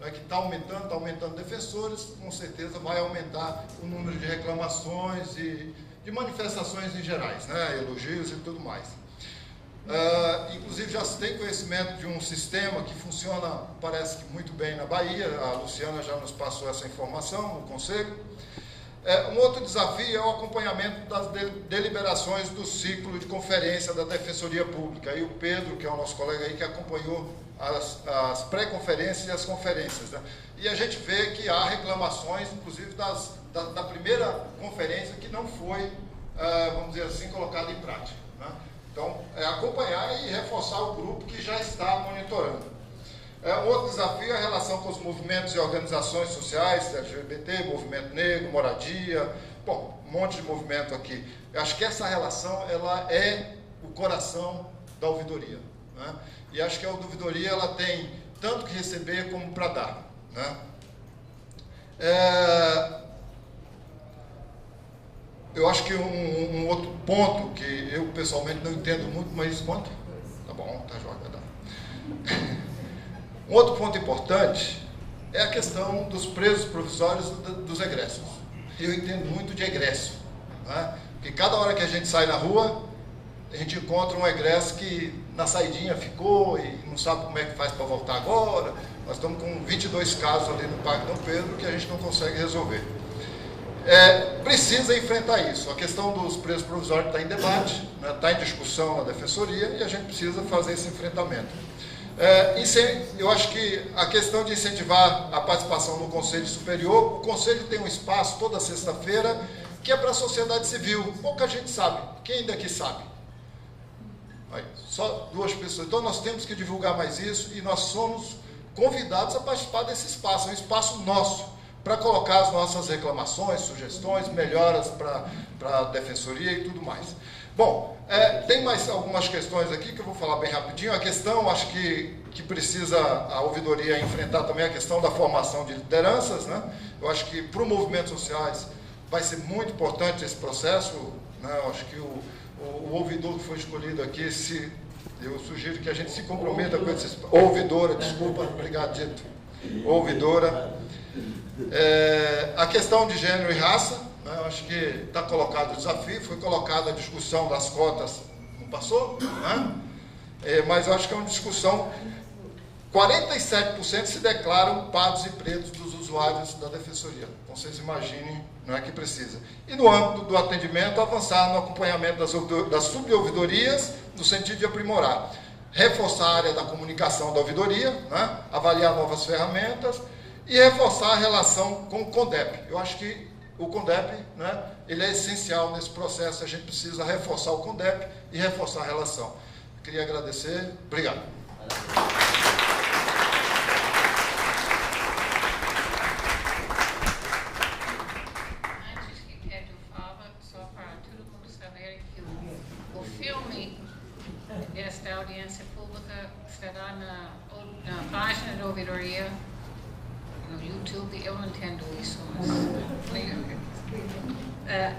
né, que está aumentando defensores, com certeza vai aumentar o número de reclamações e de manifestações em gerais, né, elogios e tudo mais. Inclusive já se tem conhecimento de um sistema que funciona, parece que muito bem na Bahia, a Luciana já nos passou essa informação no Conselho. Um outro desafio é o acompanhamento das deliberações do ciclo de conferência da Defensoria Pública. E o Pedro, que é o nosso colega aí, que acompanhou as pré-conferências e as conferências, né? E a gente vê que há reclamações, inclusive da primeira conferência, que não foi, vamos dizer assim, colocada em prática, né? Então, acompanhar e reforçar o grupo que já está monitorando. Outro desafio é a relação com os movimentos e organizações sociais, LGBT, movimento negro, moradia, bom, um monte de movimento aqui. Eu acho que essa relação, ela é o coração da ouvidoria, né? E acho que a ouvidoria, ela tem tanto que receber como para dar, né? Eu acho que um outro ponto que eu pessoalmente não entendo muito, mas quanto? Tá bom, tá jóia, vai dar. Um outro ponto importante é a questão dos presos provisórios dos egressos. Eu entendo muito de egresso, né? Porque cada hora que a gente sai na rua, a gente encontra um egresso que na saidinha ficou e não sabe como é que faz para voltar agora. Nós estamos com 22 casos ali no Parque Dom Pedro que a gente não consegue resolver. Precisa enfrentar isso. A questão dos presos provisórios está em debate, né? Está em discussão na Defensoria e a gente precisa fazer esse enfrentamento. Eu acho que a questão de incentivar a participação no Conselho Superior, o Conselho tem um espaço toda sexta-feira que é para a sociedade civil. Pouca gente sabe. Quem daqui sabe? Só 2 pessoas. Então nós temos que divulgar mais isso e nós somos convidados a participar desse espaço. É um espaço nosso para colocar as nossas reclamações, sugestões, melhoras para a Defensoria e tudo mais. Bom, tem mais algumas questões aqui que eu vou falar bem rapidinho. A questão, acho que precisa a ouvidoria enfrentar também a questão da formação de lideranças, né? Eu acho que para os movimentos sociais vai ser muito importante esse processo, né? Eu acho que o ouvidor que foi escolhido aqui, eu sugiro que a gente se comprometa com esses... Ouvidora, desculpa, obrigado, Dito. Ouvidora. A questão de gênero e raça, né? Eu acho que está colocado o desafio, foi colocada a discussão das cotas, não passou, né? Mas eu acho que é uma discussão. 47% se declaram pardos e pretos dos usuários da Defensoria. Então vocês imaginem, não é que precisa. E no âmbito do atendimento, avançar no acompanhamento das subouvidorias, no sentido de aprimorar. Reforçar a área da comunicação da ouvidoria, né? Avaliar novas ferramentas e reforçar a relação com o CONDEP. Eu acho que o CONDEP, né, ele é essencial nesse processo. A gente precisa reforçar o CONDEP e reforçar a relação. Queria agradecer. Obrigado. Antes que o Pedro fala, só para todo mundo saber que o filme desta audiência pública estará na página da ouvidoria, no YouTube. Eu não entendo isso, mas...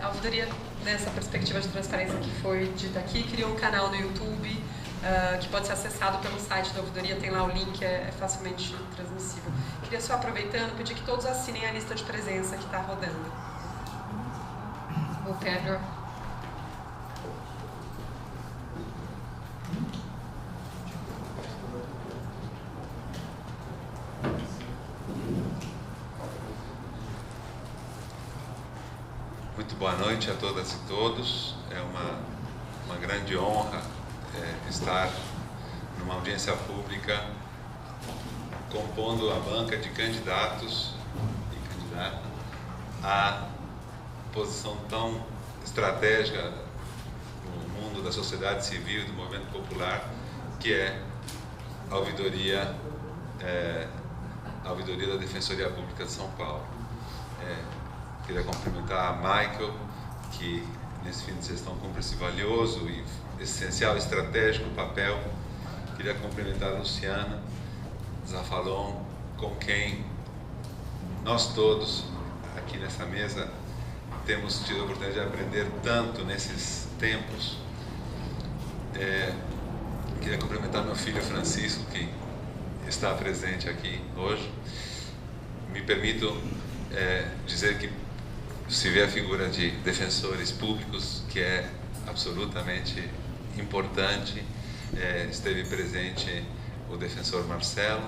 A ouvidoria, nessa perspectiva de transparência que foi dita aqui, criou um canal no YouTube que pode ser acessado pelo site da ouvidoria, tem lá o link, é facilmente transmissível. Queria só, aproveitando, pedir que todos assinem a lista de presença que está rodando. O Pedro. Muito boa noite a todas e todos. É uma grande honra estar numa audiência pública compondo a banca de candidatos e candidatas à posição tão estratégica no mundo da sociedade civil e do movimento popular, que é a ouvidoria da Defensoria Pública de São Paulo. Queria cumprimentar a Michael, que nesse fim de sessão cumpre esse valioso e essencial, estratégico papel. Queria cumprimentar a Luciana Zafalon, com quem nós todos aqui nessa mesa temos tido a oportunidade de aprender tanto nesses tempos. Queria cumprimentar meu filho Francisco, que está presente aqui hoje. me permito dizer que se vê a figura de defensores públicos, que é absolutamente importante. Esteve presente o defensor Marcelo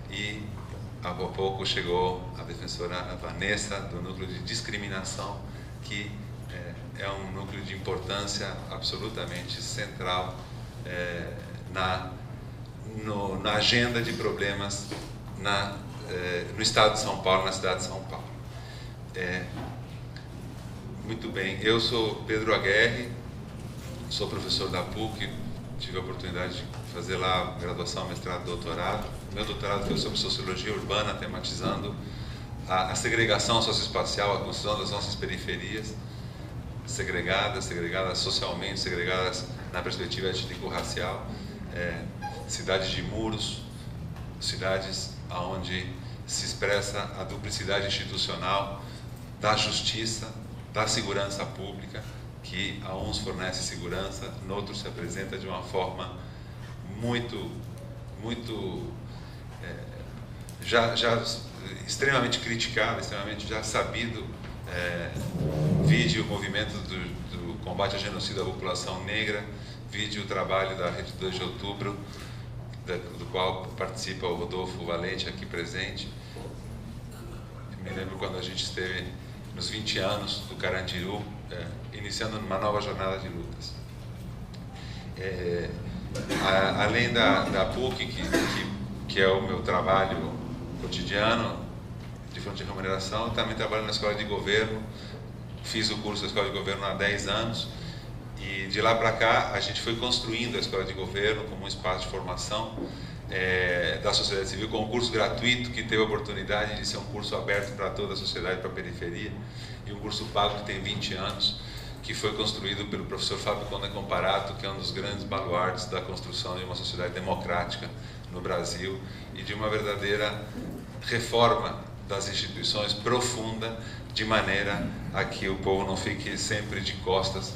e há pouco chegou a defensora Vanessa, do núcleo de discriminação, que é um núcleo de importância absolutamente central na agenda de problemas no estado de São Paulo, na cidade de São Paulo. Muito bem, eu sou Pedro Aguerre, sou professor da PUC, tive a oportunidade de fazer lá graduação, mestrado, doutorado. Meu doutorado foi sobre sociologia urbana, tematizando a segregação socioespacial, a construção das nossas periferias, segregadas socialmente, segregadas na perspectiva étnico-racial, cidades de muros, cidades onde se expressa a duplicidade institucional da justiça, da segurança pública, que a uns fornece segurança, noutros se apresenta de uma forma muito já extremamente criticada, extremamente já sabido. Vide o movimento do combate ao genocídio da população negra, vide o trabalho da Rede 2 de Outubro, do qual participa o Rodolfo Valente, aqui presente. Me lembro quando a gente esteve nos 20 anos do Carandiru, iniciando uma nova jornada de lutas. Além da PUC, que é o meu trabalho cotidiano, de fonte de remuneração, eu também trabalho na Escola de Governo, fiz o curso da Escola de Governo há 10 anos, e de lá para cá a gente foi construindo a Escola de Governo como um espaço de formação da sociedade civil, com um curso gratuito que teve a oportunidade de ser um curso aberto para toda a sociedade, para a periferia, e um curso pago que tem 20 anos, que foi construído pelo professor Fábio Conde Comparato, que é um dos grandes baluartes da construção de uma sociedade democrática no Brasil e de uma verdadeira reforma das instituições profunda, de maneira a que o povo não fique sempre de costas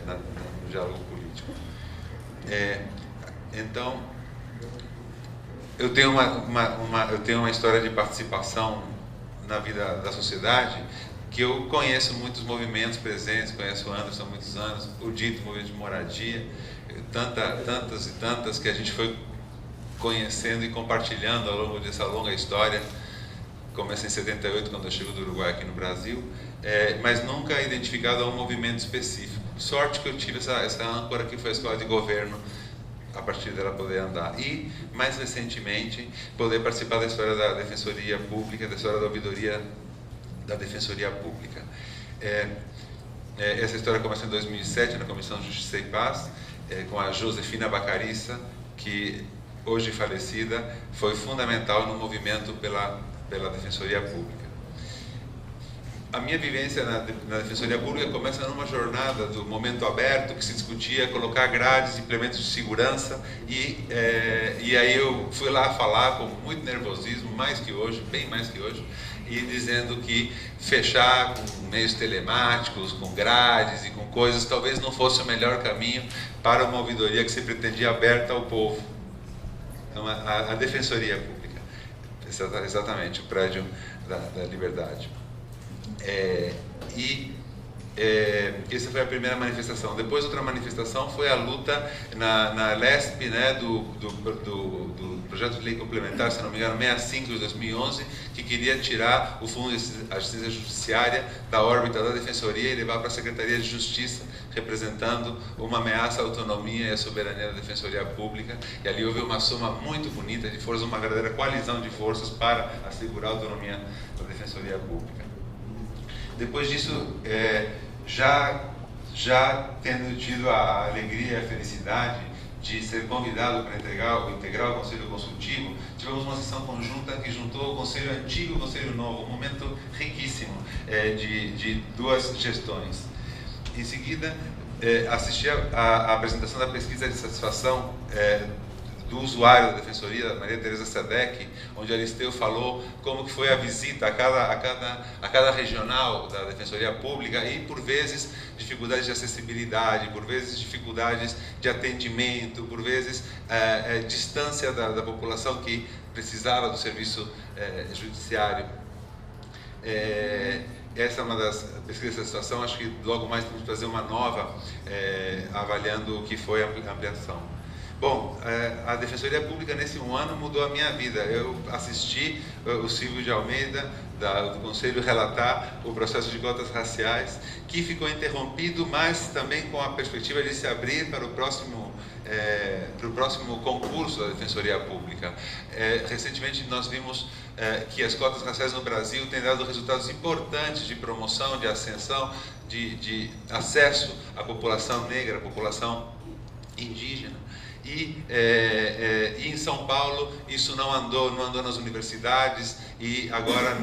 no diálogo político. Então, eu tenho uma história de participação na vida da sociedade, que eu conheço muitos movimentos presentes, conheço o Anderson há muitos anos, o dito movimento de moradia, tantas e tantas que a gente foi conhecendo e compartilhando ao longo dessa longa história. Comecei em 78, quando eu chego do Uruguai aqui no Brasil, mas nunca identificado a um movimento específico. Sorte que eu tive essa âncora que foi a Escola de Governo, a partir dela poder andar. E, mais recentemente, poder participar da história da Defensoria Pública, da história da ouvidoria da Defensoria Pública. Essa história começou em 2007, na Comissão de Justiça e Paz, com a Josefina Bacarissa, que, hoje falecida, foi fundamental no movimento pela Defensoria Pública. A minha vivência na Defensoria Pública começa numa jornada do momento aberto, que se discutia colocar grades, implementos de segurança, e aí eu fui lá falar com muito nervosismo, mais que hoje, bem mais que hoje, e dizendo que fechar com meios telemáticos, com grades e com coisas, talvez não fosse o melhor caminho para uma ouvidoria que se pretendia aberta ao povo. Então, a Defensoria Pública, exatamente, o prédio da Liberdade. Essa foi a primeira manifestação. Depois, outra manifestação foi a luta na LESP, né, do projeto de lei complementar, se não me engano, 65 de 2011, que queria tirar o Fundo de Assistência Judiciária da órbita da Defensoria e levar para a Secretaria de Justiça, representando uma ameaça à autonomia e à soberania da Defensoria Pública. E ali houve uma soma muito bonita de forças, uma verdadeira coalizão de forças para assegurar a autonomia da Defensoria Pública. Depois disso, já tendo tido a alegria e a felicidade de ser convidado para integrar o Conselho Consultivo, tivemos uma sessão conjunta que juntou o Conselho Antigo e o Conselho Novo, um momento riquíssimo de duas gestões. Em seguida, assisti à apresentação da pesquisa de satisfação do usuário da Defensoria, da Maria Tereza Sadek, onde Aristeu falou como que foi a visita a cada regional da Defensoria Pública e, por vezes, dificuldades de acessibilidade, por vezes, dificuldades de atendimento, por vezes, distância da população que precisava do serviço judiciário. Essa é uma das pesquisas da situação. Acho que logo mais vamos fazer uma nova, avaliando o que foi a ampliação. Bom, a Defensoria Pública nesse um ano mudou a minha vida. Eu assisti o Silvio de Almeida, do Conselho, relatar o processo de cotas raciais, que ficou interrompido, mas também com a perspectiva de se abrir para o próximo concurso da Defensoria Pública. Recentemente nós vimos que as cotas raciais no Brasil têm dado resultados importantes de promoção, de ascensão, de acesso à população negra, à população indígena. E em São Paulo isso não andou nas universidades, e agora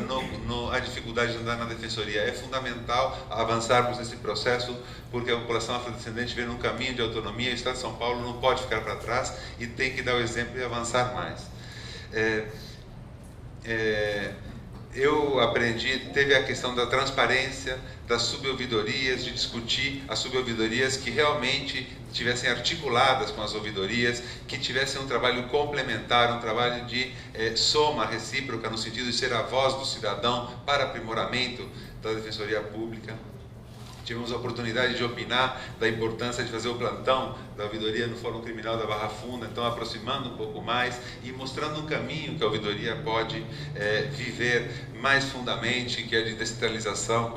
a dificuldade de andar na Defensoria. É fundamental avançarmos nesse processo, porque a população afrodescendente vem num caminho de autonomia. O Estado de São Paulo não pode ficar para trás e tem que dar o exemplo e avançar mais. Eu aprendi, teve a questão da transparência, das subouvidorias, de discutir as subouvidorias que realmente tivessem articuladas com as ouvidorias, que tivessem um trabalho complementar, um trabalho de soma recíproca, no sentido de ser a voz do cidadão para aprimoramento da Defensoria Pública. Tivemos a oportunidade de opinar da importância de fazer o plantão da ouvidoria no Fórum Criminal da Barra Funda, então aproximando um pouco mais e mostrando um caminho que a ouvidoria pode viver mais fundamente, que é de descentralização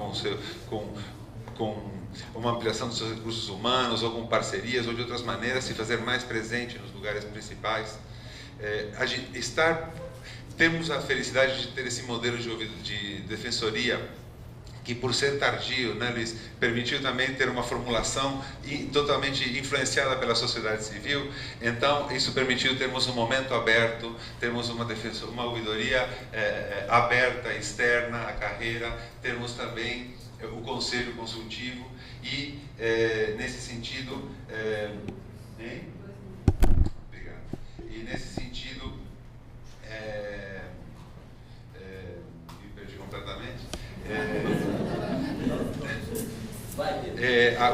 com uma ampliação dos seus recursos humanos, ou com parcerias, ou de outras maneiras, se fazer mais presente nos lugares principais. Temos a felicidade de ter esse modelo de defensoria, que por ser tardio, né, Luiz, permitiu também ter uma formulação totalmente influenciada pela sociedade civil. Então, isso permitiu termos um momento aberto, termos uma ouvidoria aberta, externa à carreira, termos também o conselho consultivo e, nesse sentido... Obrigado. E, nesse sentido... me perdi completamente.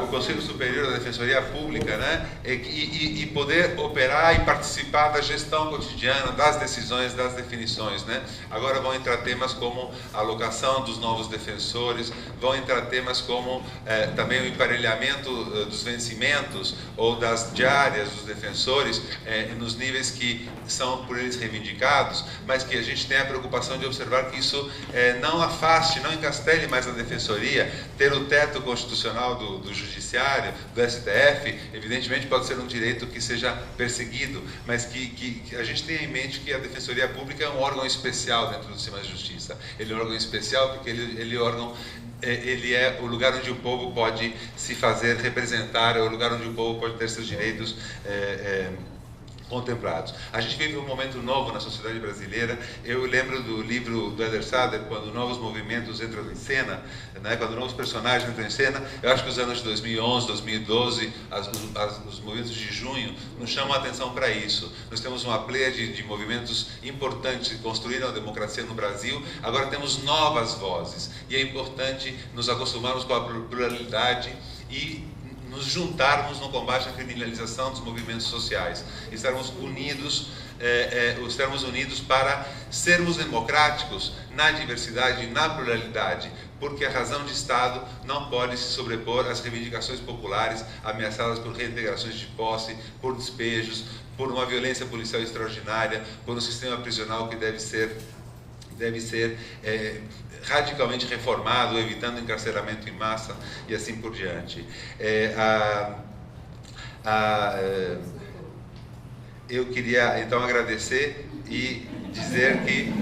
O Conselho Superior da Defensoria Pública, né? E poder operar e participar da gestão cotidiana, das decisões, das definições, né? Agora vão entrar temas como a alocação dos novos defensores, vão entrar temas como também o emparelhamento dos vencimentos ou das diárias dos defensores nos níveis que são por eles reivindicados, mas que a gente tem a preocupação de observar que isso não afaste, não encastele mais a Defensoria. Ter o teto constitucional do Judiciário, do STF, evidentemente pode ser um direito que seja perseguido, mas que a gente tenha em mente que a Defensoria Pública é um órgão especial dentro do sistema de justiça. Ele é um órgão especial porque ele é o lugar onde o povo pode se fazer representar, é o lugar onde o povo pode ter seus direitos contemplados. A gente vive um momento novo na sociedade brasileira. Eu lembro do livro do Eder Sader, quando novos movimentos entram em cena, né, quando novos personagens entram em cena. Eu acho que os anos de 2011, 2012, os movimentos de junho nos chamam a atenção para isso. Nós temos uma pleiade de movimentos importantes que construíram a democracia no Brasil. Agora temos novas vozes e é importante nos acostumarmos com a pluralidade e nos juntarmos no combate à criminalização dos movimentos sociais, estarmos unidos para sermos democráticos na diversidade e na pluralidade, porque a razão de Estado não pode se sobrepor às reivindicações populares ameaçadas por reintegrações de posse, por despejos, por uma violência policial extraordinária, por um sistema prisional que deve ser radicalmente reformado, evitando encarceramento em massa e assim por diante. Eu queria então agradecer e dizer que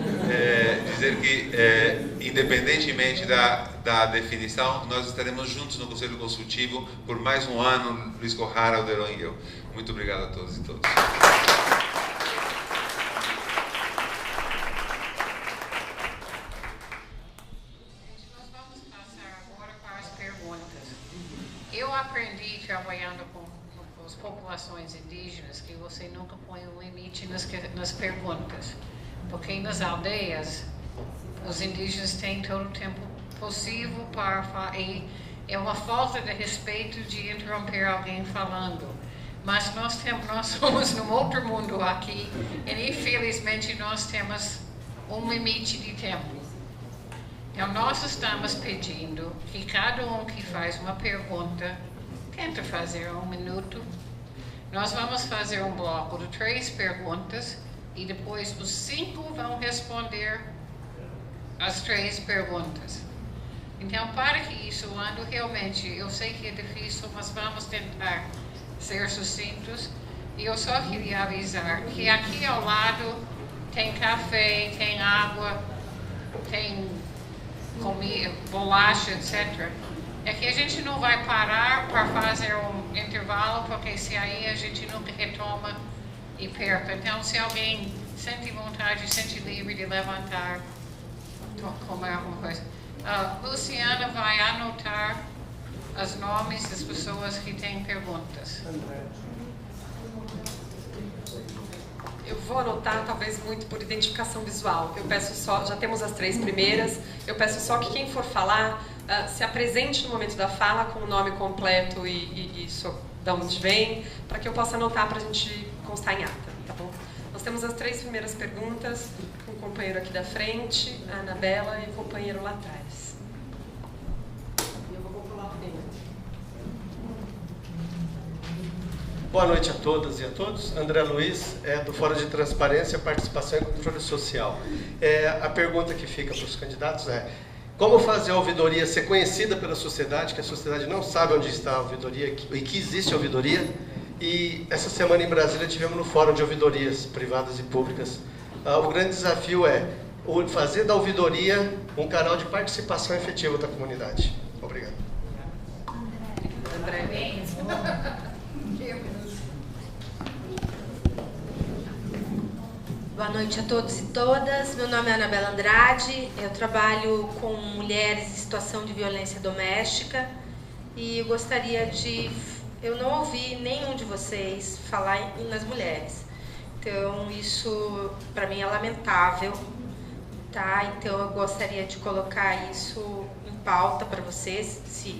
independentemente da definição, nós estaremos juntos no Conselho Consultivo por mais um ano, Luiz Corrara, Alderon e eu. Muito obrigado a todos e todas. Eu aprendi trabalhando com as populações indígenas que você nunca põe um limite nas perguntas, porque nas aldeias os indígenas têm todo o tempo possível para falar, e é uma falta de respeito de interromper alguém falando, mas nós somos num outro mundo aqui e infelizmente nós temos um limite de tempo. Então nós estamos pedindo que cada um que faz uma pergunta tenta fazer 1 minuto. Nós vamos fazer um bloco de 3 perguntas e depois os 5 vão responder as 3 perguntas. Então, para que isso ande realmente, eu sei que é difícil, mas vamos tentar ser sucintos. E eu só queria avisar que aqui ao lado tem café, tem água, tem comida, bolacha, etc. É que a gente não vai parar para fazer um intervalo, porque se aí a gente nunca retoma e perca. Então, se alguém sente vontade, sente livre de levantar, comer alguma coisa. Luciana vai anotar os nomes das pessoas que têm perguntas. Eu vou anotar, talvez muito por identificação visual. Eu peço só, já temos as 3 primeiras, eu peço só que quem for falar se apresente no momento da fala com o nome completo e de onde vem, para que eu possa anotar para a gente constar em ata, tá bom? Nós temos as 3 primeiras perguntas, com o companheiro aqui da frente, a Anabela e o companheiro lá atrás. Eu vou pular primeiro. Boa noite a todas e a todos. André Luiz, do Fórum de Transparência, Participação e Controle Social. A pergunta que fica para os candidatos é: como fazer a ouvidoria ser conhecida pela sociedade, que a sociedade não sabe onde está a ouvidoria e que existe a ouvidoria? E essa semana em Brasília tivemos no Fórum de Ouvidorias Privadas e Públicas. O grande desafio é fazer da ouvidoria um canal de participação efetiva da comunidade. Obrigado. André. Boa noite a todos e todas. Meu nome é Anabela Andrade. Eu trabalho com mulheres em situação de violência doméstica e eu gostaria de... Eu não ouvi nenhum de vocês falar nas mulheres. Então, isso para mim é lamentável, tá? Então, eu gostaria de colocar isso em pauta para vocês. Se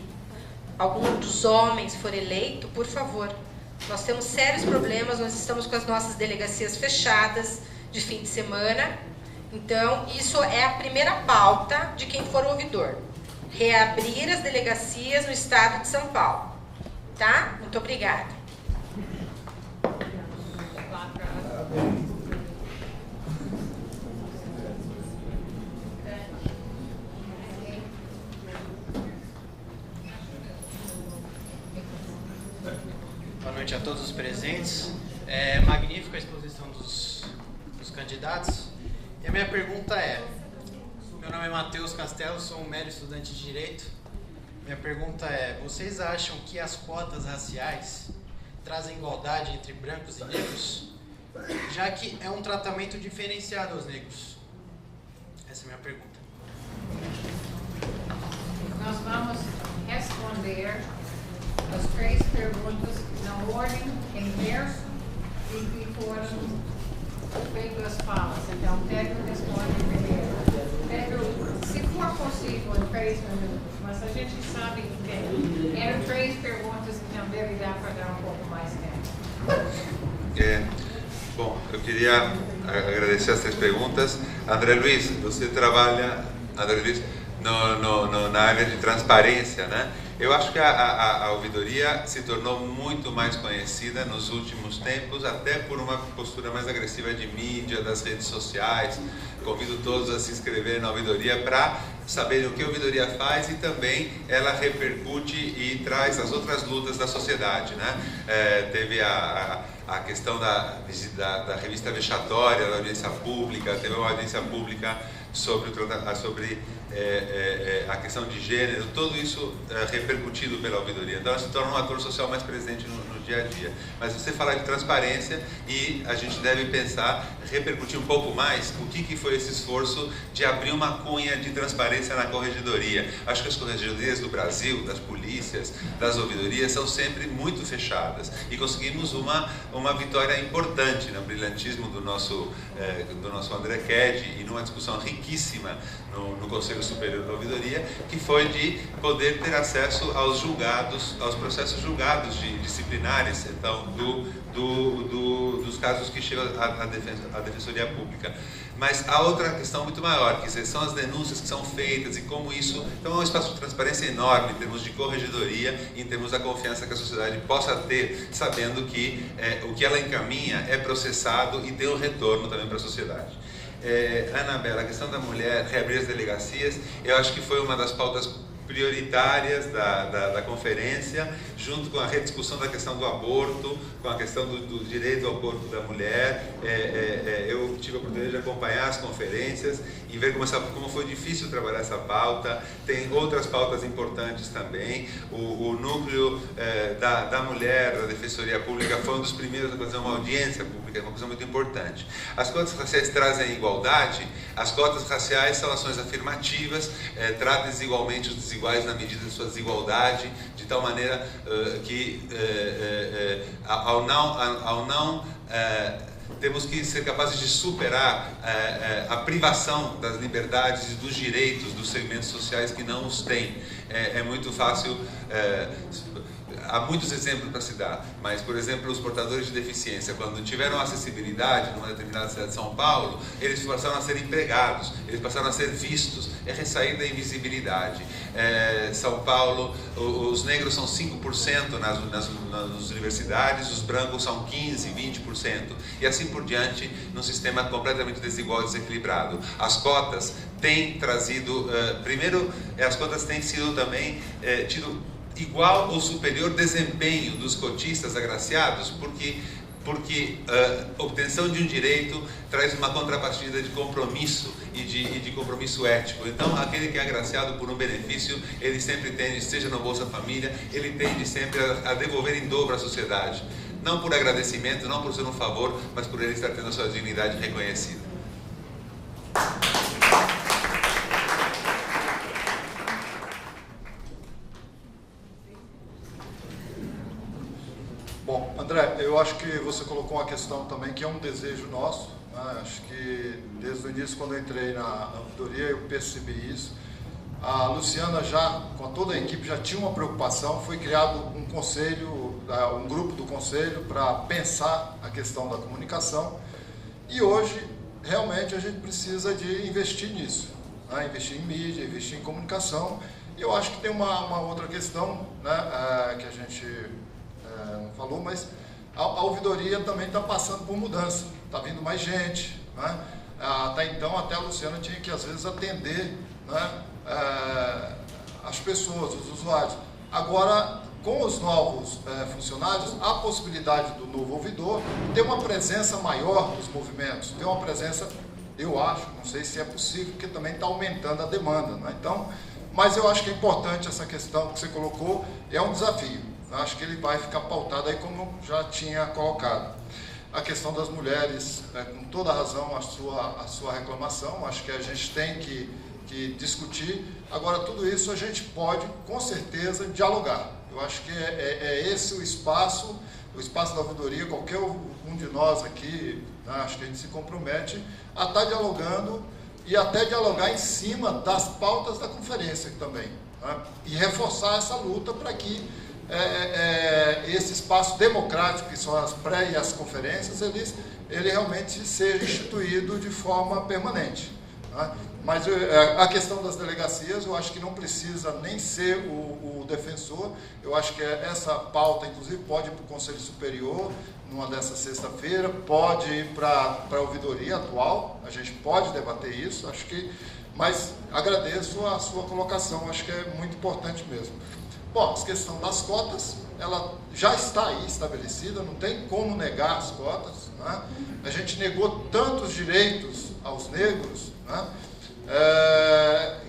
algum dos homens for eleito, por favor. Nós temos sérios problemas, nós estamos com as nossas delegacias fechadas de fim de semana. Então, isso é a primeira pauta de quem for ouvidor. Reabrir as delegacias no estado de São Paulo. Tá? Muito obrigada. Boa noite a todos os presentes. É magnífica a exposição dos candidatos. E a minha pergunta é: meu nome é Matheus Castelo, sou um mero estudante de Direito. Minha pergunta é: vocês acham que as cotas raciais trazem igualdade entre brancos e negros? Já que é um tratamento diferenciado aos negros. Essa é a minha pergunta. Nós vamos responder as 3 perguntas na ordem inversa e que foram feitas as falas. Então, Pedro responde primeiro. Pedro, se for possível, em 3 minutos, mas a gente sabe que eram 3 perguntas, então deve dar para dar um pouco mais tempo. Bom, eu queria agradecer as 3 perguntas. André Luiz, você trabalha, na área de transparência, né? Eu acho que a ouvidoria se tornou muito mais conhecida nos últimos tempos, até por uma postura mais agressiva de mídia, das redes sociais. Convido todos a se inscreverem na ouvidoria para saberem o que a ouvidoria faz e também ela repercute e traz as outras lutas da sociedade, né? Teve a questão da revista vexatória, da audiência pública, teve uma audiência pública sobre a questão de gênero, tudo isso repercutido pela ouvidoria. Então ela se torna um ator social mais presente no dia a dia. Mas você falar de transparência e a gente deve pensar, repercutir um pouco mais o que foi esse esforço de abrir uma cunha de transparência na corregedoria. Acho que as corregedorias do Brasil, das polícias, das ouvidorias, são sempre muito fechadas e conseguimos uma uma vitória importante no brilhantismo do nosso André Ked e numa discussão riquíssima no Conselho Superior da Ouvidoria, que foi de poder ter acesso aos julgados, aos processos julgados disciplinares, então, dos casos que chegam à Defensoria Pública. Mas há outra questão muito maior, que são as denúncias que são feitas e como isso... Então é um espaço de transparência enorme em termos de corregedoria e em termos da confiança que a sociedade possa ter, sabendo que o que ela encaminha é processado e tem um retorno também para a sociedade. Anabela, a questão da mulher, reabrir as delegacias, eu acho que foi uma das pautas prioritárias da conferência, junto com a rediscussão da questão do aborto, com a questão do direito ao corpo da mulher. Eu tive a oportunidade de acompanhar as conferências e ver como foi difícil trabalhar essa pauta. Tem outras pautas importantes também. O núcleo da mulher, da Defensoria Pública, foi um dos primeiros a fazer uma audiência pública, uma coisa muito importante. As cotas raciais trazem igualdade. As cotas raciais são ações afirmativas, tratam desigualmente os desiguais na medida de sua desigualdade, de tal maneira que ao não temos que ser capazes de superar a privação das liberdades e dos direitos dos segmentos sociais que não os têm. É muito fácil... Há muitos exemplos para se dar, mas, por exemplo, os portadores de deficiência, quando tiveram acessibilidade numa determinada cidade de São Paulo, eles passaram a ser empregados, eles passaram a ser vistos, sair da invisibilidade. São Paulo, os negros são 5% nas universidades, os brancos são 15%, 20%, e assim por diante, num sistema completamente desigual e desequilibrado. As cotas têm trazido, primeiro, as cotas têm sido também, tido igual ou superior desempenho dos cotistas agraciados, porque obtenção de um direito traz uma contrapartida de compromisso e de compromisso ético. Então, aquele que é agraciado por um benefício, ele sempre tende, seja no Bolsa Família, ele tende sempre a devolver em dobro à sociedade. Não por agradecimento, não por ser um favor, mas por ele estar tendo a sua dignidade reconhecida. Bom, André, eu acho que você colocou uma questão também que é um desejo nosso, né? Acho que desde o início, quando eu entrei na ouvidoria, eu percebi isso. A Luciana já, com toda a equipe, já tinha uma preocupação, foi criado um conselho, um grupo do conselho para pensar a questão da comunicação, e hoje, realmente, a gente precisa de investir nisso, né? Investir em mídia, investir em comunicação, e eu acho que tem uma outra questão, né, que a gente... não falou, mas a ouvidoria também está passando por mudança, está vindo mais gente, né? Até então, até a Luciana tinha que, às vezes, atender, né, as pessoas, os usuários. Agora, com os novos funcionários, há a possibilidade do novo ouvidor ter uma presença maior nos movimentos, ter uma presença, eu acho, não sei se é possível, porque também está aumentando a demanda, né? Então, mas eu acho que é importante essa questão que você colocou, é um desafio. Eu acho que ele vai ficar pautado aí, como já tinha colocado. A questão das mulheres, com toda razão, a sua reclamação, acho que a gente tem que discutir. Agora, tudo isso a gente pode, com certeza, dialogar. Eu acho que é esse o espaço da ouvidoria, qualquer um de nós aqui, né, acho que a gente se compromete a estar dialogando e até dialogar em cima das pautas da conferência também, né, e reforçar essa luta para que esse espaço democrático, que são as pré e as conferências, ele realmente seja instituído de forma permanente, né? Mas a questão das delegacias, eu acho que não precisa nem ser o defensor, eu acho que essa pauta, inclusive, pode ir para o Conselho Superior, numa dessa sexta-feira, pode ir para a ouvidoria atual, a gente pode debater isso, acho que, mas agradeço a sua colocação, acho que é muito importante mesmo. Bom, a questão das cotas, ela já está aí estabelecida, não tem como negar as cotas, né? A gente negou tantos direitos aos negros, né,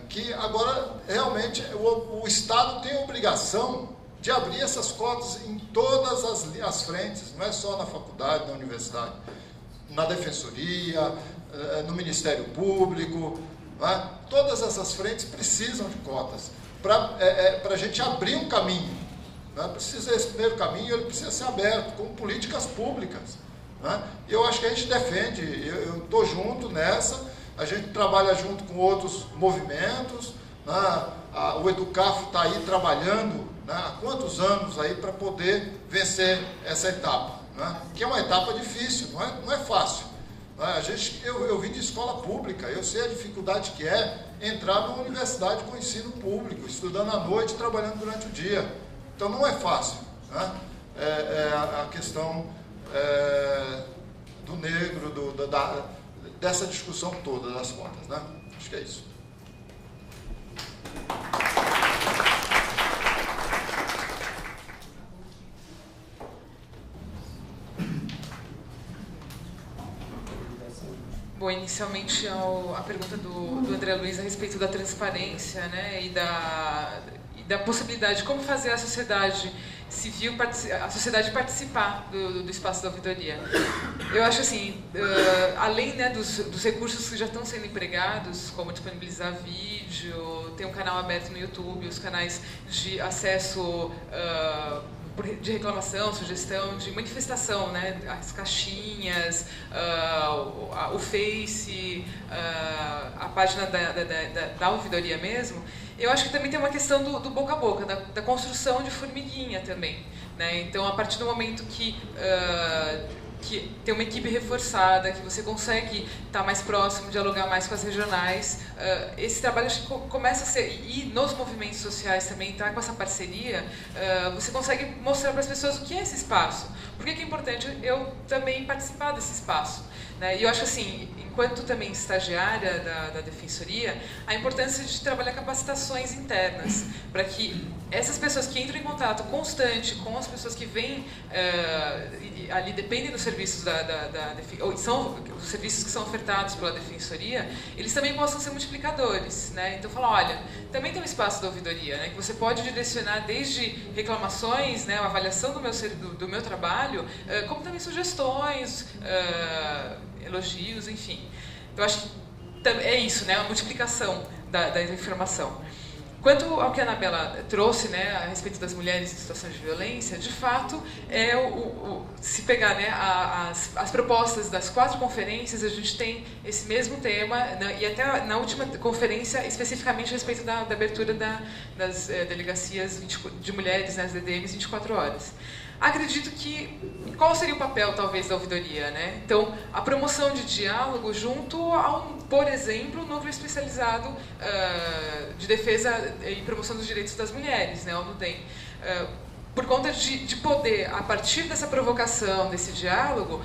que agora realmente o Estado tem a obrigação de abrir essas cotas em todas as frentes, não é só na faculdade, na universidade, na defensoria, no Ministério Público, né? Todas essas frentes precisam de cotas para a gente abrir um caminho, né? Precisa esse primeiro caminho, ele precisa ser aberto, com políticas públicas. Né? Eu acho que a gente defende, eu estou junto nessa, a gente trabalha junto com outros movimentos, né? O Educaf está aí trabalhando, né? Há quantos anos aí para poder vencer essa etapa, né? Que é uma etapa difícil, não é fácil. Eu vim de escola pública, eu sei a dificuldade que é entrar numa universidade com ensino público, estudando à noite, trabalhando durante o dia. Então não é fácil, né? A questão do negro, dessa discussão toda das cotas, né? Acho que é isso. Bom, inicialmente a pergunta do André Luiz a respeito da transparência, né, e da possibilidade de como fazer a sociedade civil, a sociedade participar do espaço da ouvidoria. Eu acho assim, além, né, dos recursos que já estão sendo empregados, como disponibilizar vídeo, tem um canal aberto no YouTube, os canais de acesso de reclamação, sugestão, de manifestação, né? As caixinhas, o Face, a página da ouvidoria mesmo. Eu acho que também tem uma questão do boca a boca, da construção de formiguinha também, né? Então, a partir do momento que tem uma equipe reforçada, que você consegue estar mais próximo, dialogar mais com as regionais, esse trabalho acho que começa a ser, e nos movimentos sociais também, tá, com essa parceria, você consegue mostrar para as pessoas o que é esse espaço, por que é importante eu também participar desse espaço, né? E eu acho assim, enquanto também estagiária da Defensoria, a importância de trabalhar capacitações internas, para que essas pessoas que entram em contato constante com as pessoas que vêm ali, dependem dos serviços ou são os serviços que são ofertados pela Defensoria, eles também possam ser multiplicadores, né? Então, falar, olha, também tem um espaço da ouvidoria, né, que você pode direcionar desde reclamações, né, a avaliação do meu trabalho, como também sugestões, elogios, enfim. Eu acho que é isso, né, a multiplicação da informação. Quanto ao que a Anabela trouxe, né, a respeito das mulheres em situação de violência, de fato, se pegar, né, as propostas das 4 conferências, a gente tem esse mesmo tema, né, e até na última conferência, especificamente a respeito da abertura das delegacias de mulheres, né, as DDMs, 24 horas. Acredito que, qual seria o papel, talvez, da ouvidoria, né? Então, a promoção de diálogo junto ao, por exemplo, núcleo especializado de defesa e promoção dos direitos das mulheres, né, o NUDEM. Por conta de poder, a partir dessa provocação, desse diálogo,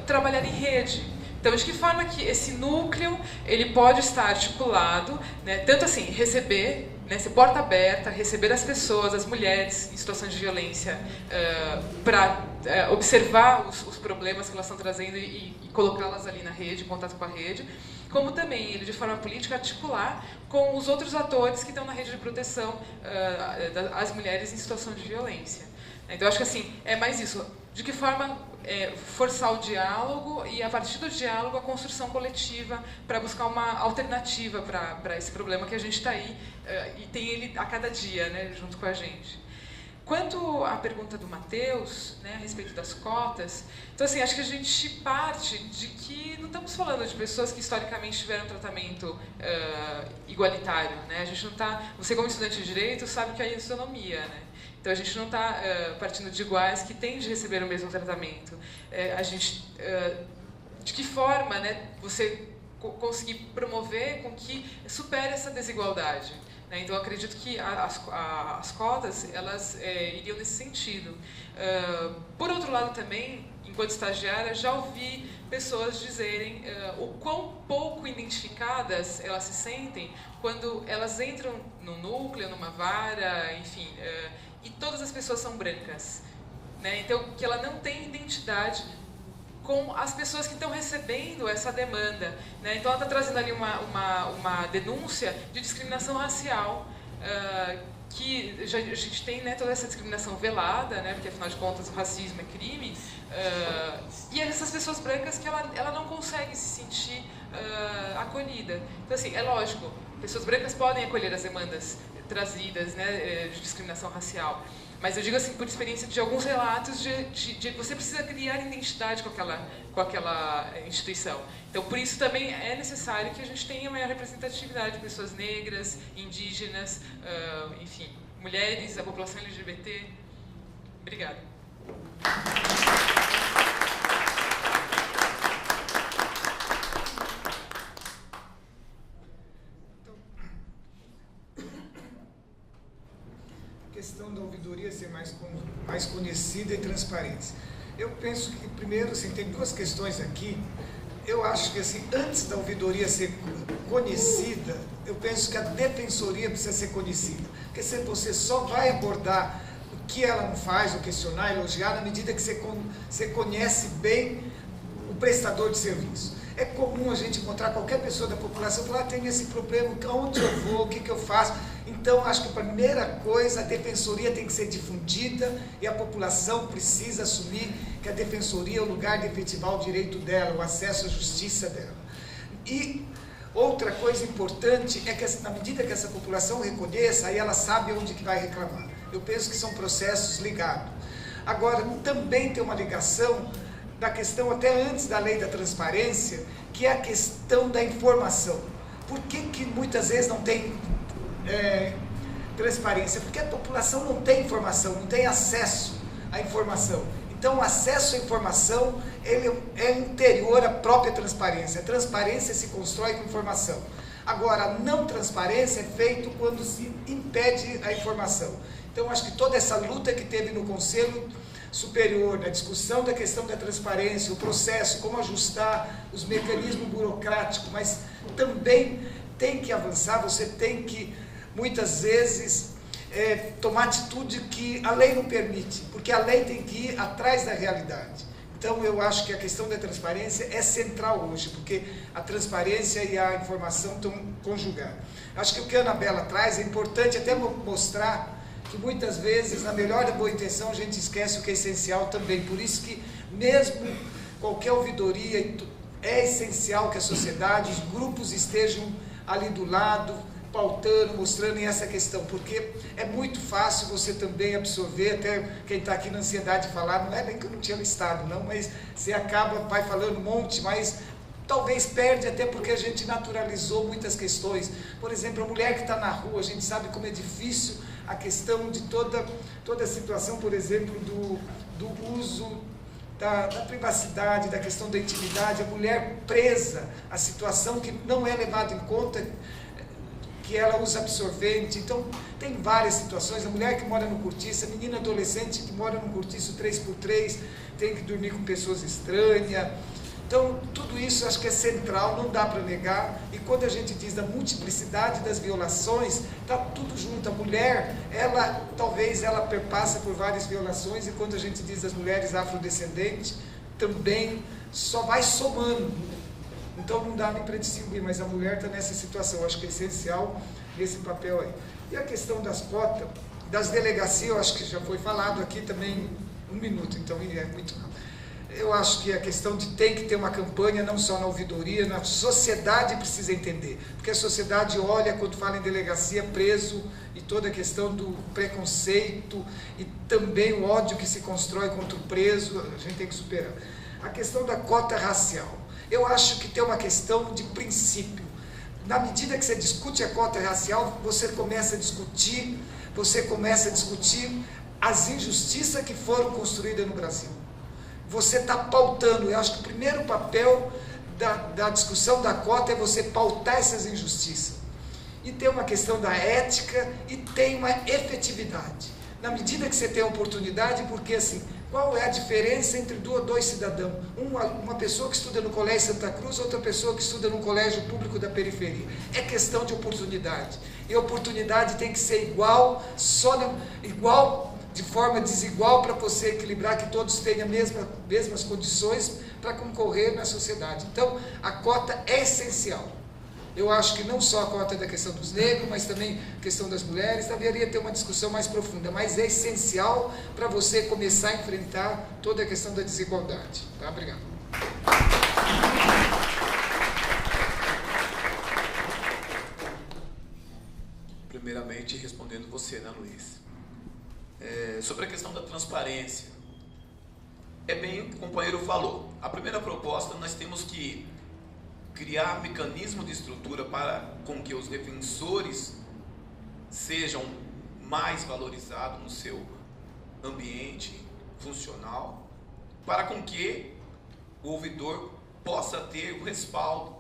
trabalhar em rede. Então, de que forma que esse núcleo ele pode estar articulado, né, tanto assim, receber, né, ser porta aberta, receber as pessoas, as mulheres em situação de violência, para observar os problemas que elas estão trazendo e colocá-las ali na rede, em contato com a rede, como também ele, de forma política, articular com os outros atores que estão na rede de proteção às mulheres em situação de violência. Então, acho que assim, é mais isso. De que forma forçar o diálogo e, a partir do diálogo, a construção coletiva para buscar uma alternativa para esse problema que a gente está aí e tem ele a cada dia, né, junto com a gente. Quanto à pergunta do Matheus, né, a respeito das cotas, então, assim, acho que a gente parte de que não estamos falando de pessoas que historicamente tiveram tratamento igualitário, né? A gente não está... Você, como estudante de Direito, sabe que é a isonomia, né? Então, a gente não está partindo de iguais que têm de receber o mesmo tratamento. De que forma, né, você conseguir promover com que supere essa desigualdade? Né? Então, eu acredito que as cotas elas iriam nesse sentido. Por outro lado, também, enquanto estagiária, já ouvi pessoas dizerem o quão pouco identificadas elas se sentem quando elas entram num núcleo, numa vara, enfim... e todas as pessoas são brancas, né? Então, que ela não tem identidade com as pessoas que estão recebendo essa demanda, né? Então, ela está trazendo ali uma denúncia de discriminação racial, que a gente tem, né, toda essa discriminação velada, né, porque, afinal de contas, o racismo é crime, e essas pessoas brancas que ela não consegue se sentir acolhida. Então, assim, é lógico, pessoas brancas podem acolher as demandas trazidas, né, de discriminação racial. Mas eu digo assim, por experiência de alguns relatos de você precisa criar identidade com aquela instituição. Então, por isso também é necessário que a gente tenha maior representatividade de pessoas negras, indígenas, enfim, mulheres, a população LGBT. Obrigada. Questão da ouvidoria ser mais conhecida e transparente. Eu penso que, primeiro, assim, tem duas questões aqui. Eu acho que, assim, antes da ouvidoria ser conhecida, eu penso que a defensoria precisa ser conhecida. Porque se você só vai abordar o que ela não faz, ou questionar, elogiar, na medida que você conhece bem o prestador de serviço. É comum a gente encontrar qualquer pessoa da população e falar, tem esse problema, onde eu vou, o que eu faço? Então, acho que a primeira coisa, a defensoria tem que ser difundida e a população precisa assumir que a defensoria é o lugar de efetivar o direito dela, o acesso à justiça dela. E outra coisa importante é que, na medida que essa população reconheça, aí ela sabe onde que vai reclamar. Eu penso que são processos ligados. Agora, também tem uma ligação da questão até antes da lei da transparência, que é a questão da informação. Por que muitas vezes não tem transparência? Porque a população não tem informação, não tem acesso à informação. Então, o acesso à informação ele é anterior à própria transparência. A transparência se constrói com informação. Agora, a não transparência é feito quando se impede a informação. Então, acho que toda essa luta que teve no Conselho Superior, na discussão da questão da transparência, o processo, como ajustar os mecanismos burocráticos, mas também tem que avançar, você tem que, muitas vezes, tomar atitude que a lei não permite, porque a lei tem que ir atrás da realidade. Então, eu acho que a questão da transparência é central hoje, porque a transparência e a informação estão conjugadas. Acho que o que a Anabela traz é importante até mostrar que muitas vezes, na melhor da boa intenção, a gente esquece o que é essencial também. Por isso que, mesmo qualquer ouvidoria, é essencial que a sociedade, os grupos estejam ali do lado, pautando, mostrando essa questão, porque é muito fácil você também absorver, até quem está aqui na ansiedade de falar, não é bem que eu não tinha listado, não, mas você vai falando um monte, mas talvez perde até porque a gente naturalizou muitas questões. Por exemplo, a mulher que está na rua, a gente sabe como é difícil a questão de toda a situação, por exemplo, do uso da privacidade, da questão da intimidade, a mulher presa, a situação que não é levada em conta, que ela usa absorvente. Então, tem várias situações. A mulher que mora no cortiço, a menina adolescente que mora no cortiço 3x3, tem que dormir com pessoas estranhas. Então, tudo isso acho que é central, não dá para negar. E quando a gente diz da multiplicidade das violações, está tudo junto. A mulher, talvez ela perpassa por várias violações, e quando a gente diz das mulheres afrodescendentes, também só vai somando. Então, não dá nem para distinguir, mas a mulher está nessa situação. Acho que é essencial esse papel aí. E a questão das cotas, das delegacias, eu acho que já foi falado aqui também 1 minuto, então é muito rápido. Eu acho que a questão de tem que ter uma campanha, não só na ouvidoria, na sociedade precisa entender. Porque a sociedade olha, quando fala em delegacia, preso, e toda a questão do preconceito, e também o ódio que se constrói contra o preso, a gente tem que superar. A questão da cota racial. Eu acho que tem uma questão de princípio. Na medida que você discute a cota racial, você começa a discutir as injustiças que foram construídas no Brasil. Você está pautando. Eu acho que o primeiro papel da discussão da cota é você pautar essas injustiças. E tem uma questão da ética e tem uma efetividade. Na medida que você tem a oportunidade, porque assim, qual é a diferença entre dois cidadãos? Uma pessoa que estuda no Colégio Santa Cruz, outra pessoa que estuda no colégio público da periferia. É questão de oportunidade. E a oportunidade tem que ser igual, de forma desigual, para você equilibrar, que todos tenham mesmas condições para concorrer na sociedade. Então, a cota é essencial. Eu acho que não só a cota da questão dos negros, mas também a questão das mulheres, deveria ter uma discussão mais profunda, mas é essencial para você começar a enfrentar toda a questão da desigualdade. Tá? Obrigado. Primeiramente, respondendo você, Ana Luiz. Sobre a questão da transparência, é bem o que o companheiro falou. A primeira proposta, nós temos que criar mecanismo de estrutura para com que os defensores sejam mais valorizados no seu ambiente funcional, para com que o ouvidor possa ter o respaldo.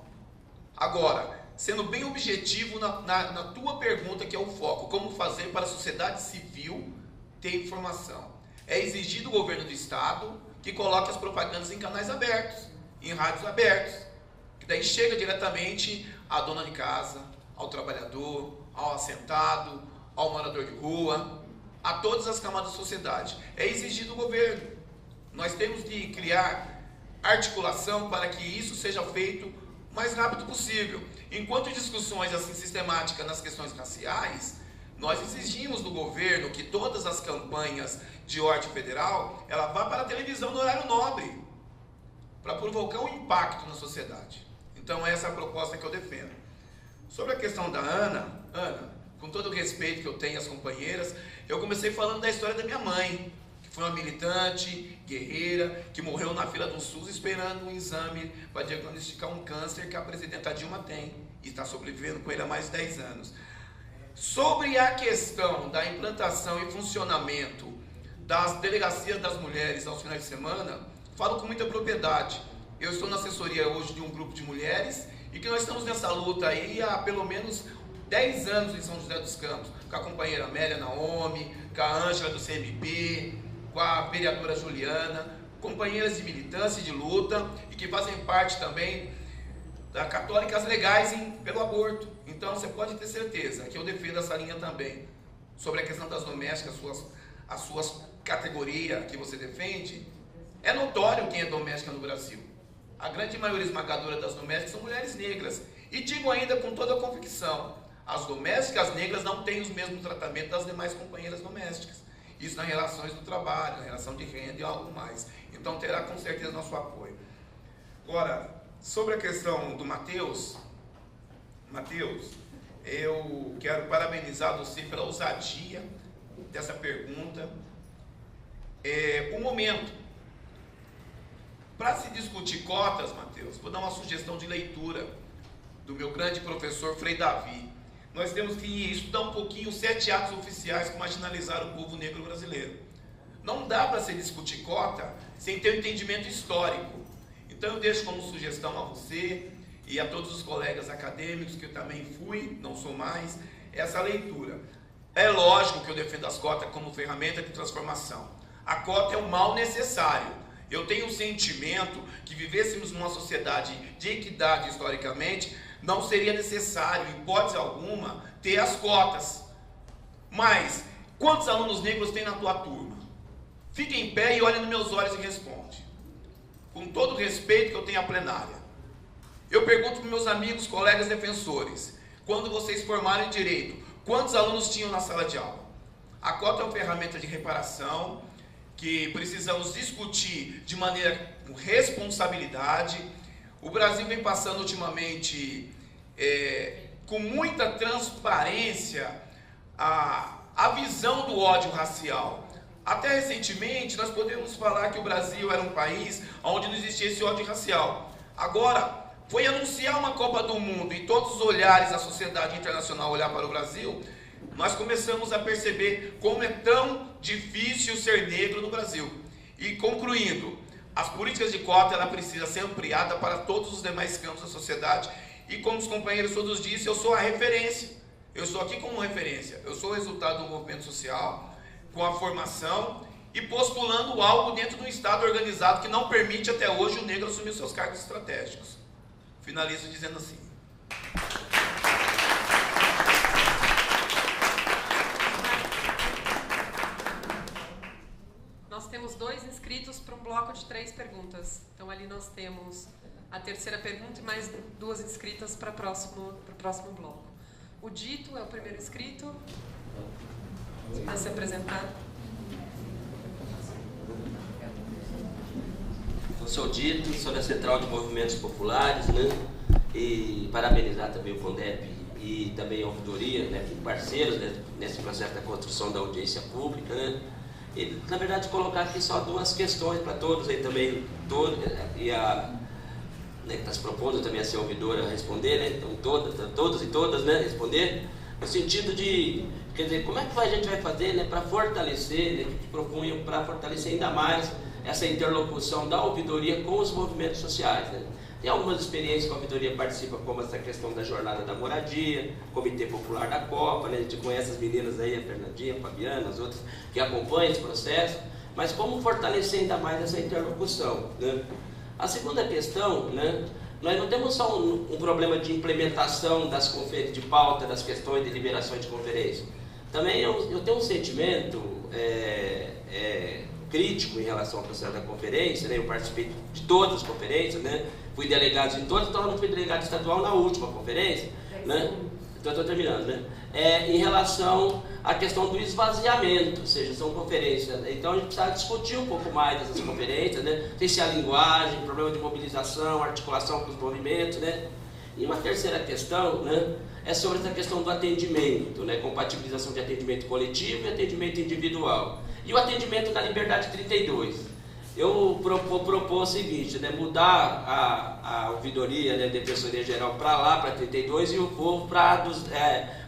Agora, sendo bem objetivo na tua pergunta, que é o foco, como fazer para a sociedade civil ter informação? É exigir do governo do estado que coloque as propagandas em canais abertos, em rádios abertos, que daí chega diretamente à dona de casa, ao trabalhador, ao assentado, ao morador de rua, a todas as camadas da sociedade. É exigir do governo. Nós temos de criar articulação para que isso seja feito o mais rápido possível. Enquanto discussões assim sistemáticas nas questões raciais, nós exigimos do governo que todas as campanhas de ordem federal, ela vá para a televisão no horário nobre, para provocar um impacto na sociedade. Então essa é a proposta que eu defendo. Sobre a questão da Ana, com todo o respeito que eu tenho às companheiras, eu comecei falando da história da minha mãe, que foi uma militante, guerreira, que morreu na fila do SUS esperando um exame para diagnosticar um câncer que a presidenta Dilma tem, e está sobrevivendo com ele há mais de 10 anos. Sobre a questão da implantação e funcionamento das delegacias das mulheres aos finais de semana, falo com muita propriedade. Eu estou na assessoria hoje de um grupo de mulheres e que nós estamos nessa luta aí há pelo menos 10 anos em São José dos Campos, com a companheira Amélia Naomi, com a Ângela do CMP, com a vereadora Juliana, companheiras de militância e de luta e que fazem parte também da Católicas Legais pelo aborto. Então você pode ter certeza que eu defendo essa linha também. Sobre a questão das domésticas, as suas categorias que você defende, é notório quem é doméstica no Brasil. A grande maioria esmagadora das domésticas são mulheres negras. E digo ainda com toda a convicção, as domésticas negras não têm o mesmo tratamento das demais companheiras domésticas. Isso nas relações do trabalho, na relação de renda e algo mais. Então terá com certeza nosso apoio. Agora, sobre a questão do Matheus, eu quero parabenizar você pela ousadia dessa pergunta. O momento para se discutir cotas, Matheus, vou dar uma sugestão de leitura do meu grande professor Frei Davi. Nós temos que estudar um pouquinho os 7 atos oficiais que marginalizaram o povo negro brasileiro. Não dá para se discutir cota sem ter um entendimento histórico. Então eu deixo como sugestão a você e a todos os colegas acadêmicos, que eu também fui, não sou mais, essa leitura. É lógico que eu defendo as cotas como ferramenta de transformação. A cota é um mal necessário. Eu tenho o sentimento que vivêssemos numa sociedade de equidade historicamente, não seria necessário, em hipótese alguma, ter as cotas. Mas, quantos alunos negros tem na tua turma? Fique em pé e olhe nos meus olhos e responde. Com todo o respeito que eu tenho à plenária. Eu pergunto para meus amigos, colegas defensores, quando vocês formarem direito, quantos alunos tinham na sala de aula? A cota é uma ferramenta de reparação que precisamos discutir de maneira com responsabilidade. O Brasil vem passando ultimamente com muita transparência a visão do ódio racial. Até recentemente nós podemos falar que o Brasil era um país onde não existia esse ódio racial. Agora, foi anunciar uma Copa do Mundo e todos os olhares da sociedade internacional olhar para o Brasil, nós começamos a perceber como é tão difícil ser negro no Brasil. E concluindo, as políticas de cota ela precisa ser ampliada para todos os demais campos da sociedade. E como os companheiros todos disseram, eu sou a referência. Eu estou aqui como referência. Eu sou o resultado do movimento social, com a formação e postulando algo dentro de um Estado organizado que não permite até hoje o negro assumir seus cargos estratégicos. Finalizo dizendo assim. Nós temos 2 inscritos para um bloco de 3 perguntas. Então ali nós temos a terceira pergunta e mais 2 inscritas para o próximo bloco. O Dito é o primeiro inscrito. Vai se apresentar. Eu sou o Dito, sou da Central de Movimentos Populares, né? E parabenizar também o Condep e também a ouvidoria, né, parceiros, né, nesse processo da construção da audiência pública, né? E, na verdade, colocar aqui só duas questões para todos aí também, e a né, que está se propondo também a ser ouvidora a responder, né? Então todos e todas, né, responder, no sentido de, quer dizer, como é que a gente vai fazer, né, para fortalecer, né, que propunham para fortalecer ainda mais essa interlocução da ouvidoria com os movimentos sociais, né? Tem algumas experiências que a ouvidoria participa, como essa questão da Jornada da Moradia, Comitê Popular da Copa, né? A gente conhece as meninas aí, a Fernandinha, a Fabiana, as outras, que acompanham esse processo, mas como fortalecer ainda mais essa interlocução, né? A segunda questão, né? Nós não temos só um problema de implementação das conferências, de pauta das questões de liberações de conferência. Também eu tenho um sentimento crítico em relação ao processo da conferência, né? Eu participei de todas as conferências, né? Fui delegado em todas, então eu não fui delegado estadual na última conferência, né? Então estou terminando, né? Em relação à questão do esvaziamento, ou seja, são conferências, né? Então a gente precisa discutir um pouco mais essas conferências, né? Tem se a linguagem, problema de mobilização, articulação com os movimentos, né? E uma terceira questão, né, é sobre essa questão do atendimento, né? Compatibilização de atendimento coletivo e atendimento individual. E o atendimento da Liberdade 32. Eu vou propor o seguinte, né, mudar a ouvidoria, né, Defensoria Geral para lá, para 32, e o povo para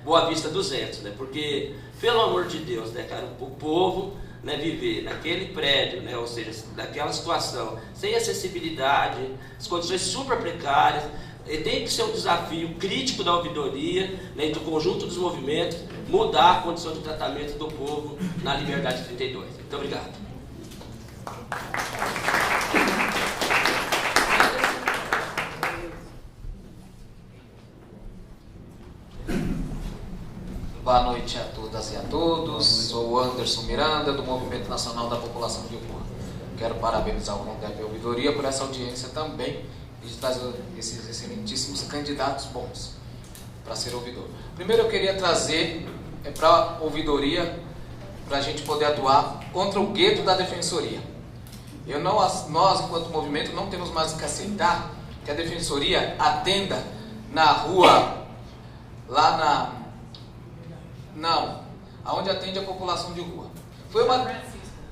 Boa Vista 200, né, porque, pelo amor de Deus, né, cara, o povo, né, viver naquele prédio, né, ou seja, naquela situação, sem acessibilidade, as condições super precárias, tem que ser um desafio crítico da ouvidoria, né, e do conjunto dos movimentos, mudar a condição de tratamento do povo na Liberdade 32. Muito obrigado. Boa noite a todas e a todos. Sou o Anderson Miranda, do Movimento Nacional da População de Rua. Quero parabenizar o CONDEP e a ouvidoria por essa audiência também e de trazer esses excelentíssimos candidatos bons para ser ouvidor. Primeiro eu queria trazer para a ouvidoria, para a gente poder atuar contra o gueto da defensoria. Nós, enquanto movimento, não temos mais que aceitar que a defensoria atenda na rua, lá aonde atende a população de rua. Foi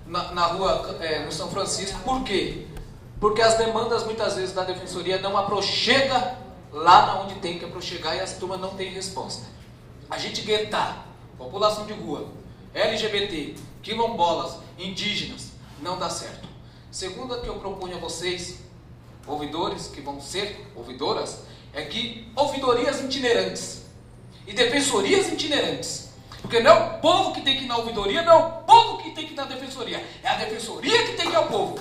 na rua, no São Francisco. Por quê? Porque as demandas, muitas vezes, da defensoria não aproxega lá onde tem que aproxegar e as turmas não têm resposta. A gente guetar população de rua, LGBT, quilombolas, indígenas, não dá certo. Segunda que eu proponho a vocês, ouvidores que vão ser ouvidoras, é que ouvidorias itinerantes e defensorias itinerantes. Porque não é o povo que tem que ir na ouvidoria, não é o povo que tem que ir na defensoria, é a defensoria que tem que ir ao povo.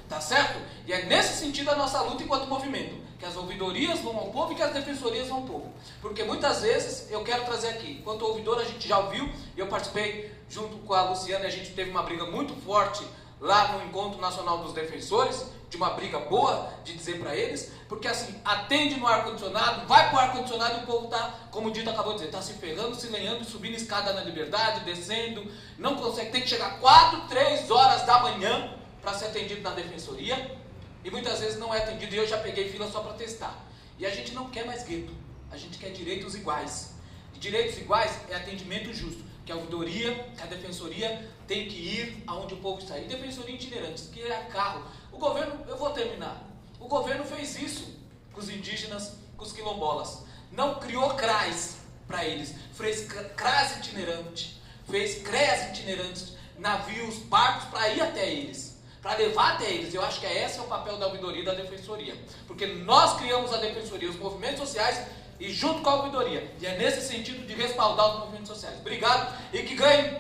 Tá certo? E é nesse sentido a nossa luta enquanto movimento, que as ouvidorias vão ao povo e que as defensorias vão ao povo. Porque muitas vezes, eu quero trazer aqui, enquanto ouvidor a gente já ouviu, e eu participei junto com a Luciana, e a gente teve uma briga muito forte lá no Encontro Nacional dos Defensores, de uma briga boa, de dizer para eles, porque assim, atende no ar-condicionado, vai pro ar-condicionado e o povo tá, como o Dito acabou de dizer, tá se ferrando, se lenhando, subindo escada na Liberdade, descendo, não consegue, tem que chegar 4, 3 horas da manhã para ser atendido na defensoria, e muitas vezes não é atendido, e eu já peguei fila só para testar. E a gente não quer mais gueto, a gente quer direitos iguais. E direitos iguais é atendimento justo, que a ouvidoria, que a defensoria tem que ir aonde o povo está. E defensoria itinerantes, que é carro. O governo, eu vou terminar, o governo fez isso com os indígenas, com os quilombolas. Não criou CRAS para eles, fez CRAS itinerante, fez CREAS itinerantes, navios, barcos para ir até eles, para levar até eles. Eu acho que esse é o papel da ouvidoria e da defensoria, porque nós criamos a defensoria, os movimentos sociais, e junto com a ouvidoria, e é nesse sentido de respaldar os movimentos sociais. Obrigado, e que ganhem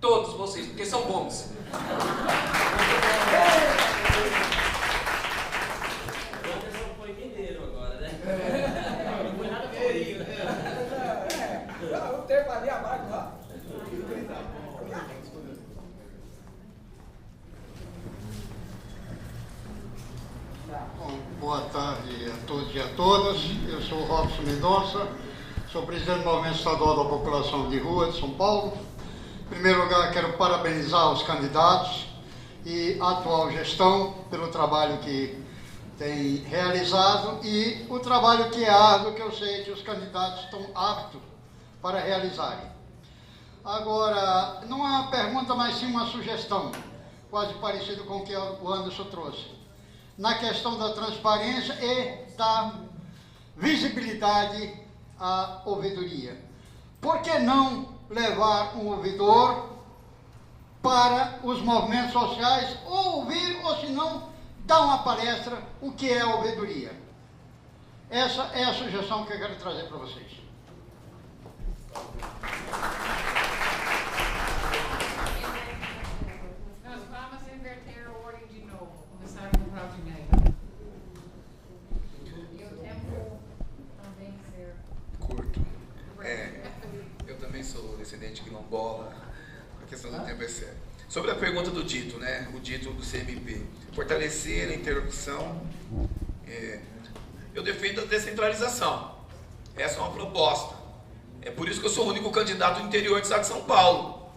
todos vocês, porque são bons. Foi mineiro agora, né? Não foi nada Eu tenho ali a barca lá. Bom, boa tarde a todos e a todas. Eu sou o Robson Mendonça, sou presidente do Movimento Estadual da População de Rua de São Paulo. Em primeiro lugar, quero parabenizar os candidatos e a atual gestão pelo trabalho que tem realizado e o trabalho que é árduo, que eu sei que os candidatos estão aptos para realizarem. Agora, não é uma pergunta, mas sim uma sugestão, quase parecido com o que o Anderson trouxe. Na questão da transparência e da visibilidade à ouvidoria. Por que não levar um ouvidor para os movimentos sociais, ou ouvir, ou se não, dar uma palestra, o que é a ouvidoria? Essa é a sugestão que eu quero trazer para vocês. Nós vamos inverter a ordem de novo. Começar com o Claudinei. E o tempo também ser curto. Eu também sou descendente quilombola. A questão do tempo é séria. Sobre a pergunta do dito, né? O dito do CMP. Fortalecer a interlocução. Eu defendo a descentralização. Essa é uma proposta. É por isso que eu sou o único candidato do interior do estado de São Paulo.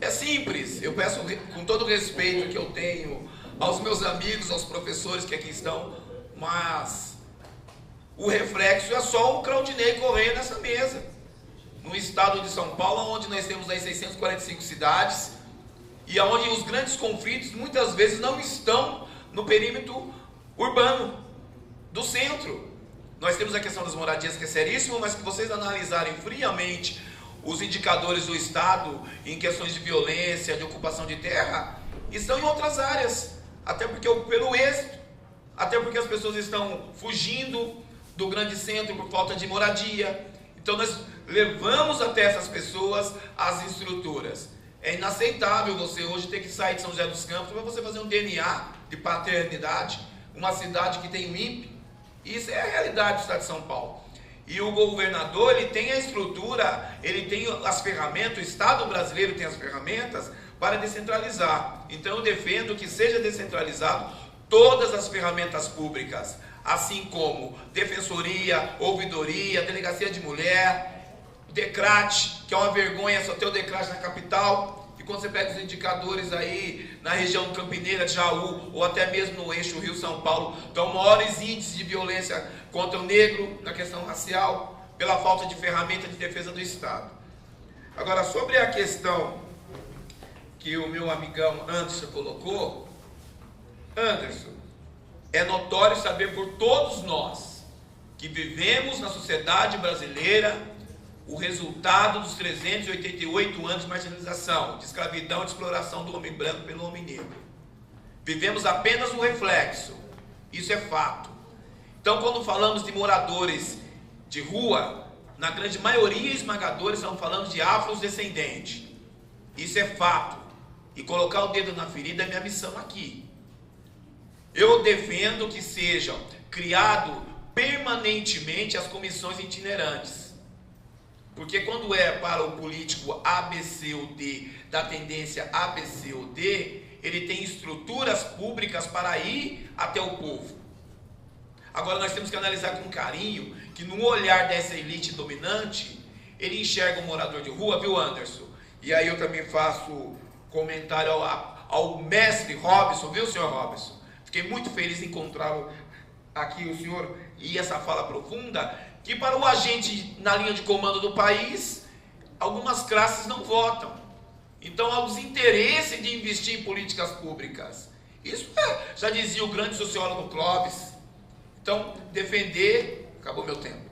É simples. Eu peço, com todo o respeito que eu tenho aos meus amigos, aos professores que aqui estão, mas o reflexo é só o Claudinei Correia nessa mesa. No estado de São Paulo, onde nós temos aí 645 cidades, e onde os grandes conflitos muitas vezes não estão no perímetro urbano do centro. Nós temos a questão das moradias, que é seríssima, mas que vocês analisarem friamente os indicadores do estado em questões de violência, de ocupação de terra, estão em outras áreas, até porque pelo êxito, até porque as pessoas estão fugindo do grande centro por falta de moradia. Então nós levamos até essas pessoas as estruturas. É inaceitável você hoje ter que sair de São José dos Campos para você fazer um DNA de paternidade, uma cidade que tem um INPE. Isso é a realidade do estado de São Paulo. E o governador, ele tem a estrutura, ele tem as ferramentas, o Estado brasileiro tem as ferramentas para descentralizar. Então eu defendo que seja descentralizado todas as ferramentas públicas, assim como defensoria, ouvidoria, delegacia de mulher, DECRAT, que é uma vergonha só ter o DECRAT na capital, e quando você pega os indicadores aí na região campineira, de Jaú, ou até mesmo no eixo Rio-São Paulo, estão maiores índices de violência contra o negro, na questão racial, pela falta de ferramenta de defesa do Estado. Agora, sobre a questão que o meu amigão Anderson colocou, Anderson, é notório saber por todos nós que vivemos na sociedade brasileira o resultado dos 388 anos de marginalização, de escravidão e de exploração do homem branco pelo homem negro. Vivemos apenas um reflexo, isso é fato. Então, quando falamos de moradores de rua, na grande maioria esmagadora, estamos falando de afrodescendentes. Isso é fato. E colocar o dedo na ferida é minha missão aqui. Eu defendo que sejam criadas permanentemente as comissões itinerantes. Porque quando é para o político A, B, C ou D, da tendência A, B, C ou D, ele tem estruturas públicas para ir até o povo. Agora nós temos que analisar com carinho que no olhar dessa elite dominante, ele enxerga o morador de rua, viu, Anderson? E aí eu também faço comentário ao mestre Robson, viu, senhor Robson? Fiquei muito feliz em encontrá-lo aqui, o senhor, e essa fala profunda, que para o agente na linha de comando do país, algumas classes não votam. Então há os interesses de investir em políticas públicas. Isso já dizia o grande sociólogo Clóvis. Então, defender... Acabou meu tempo.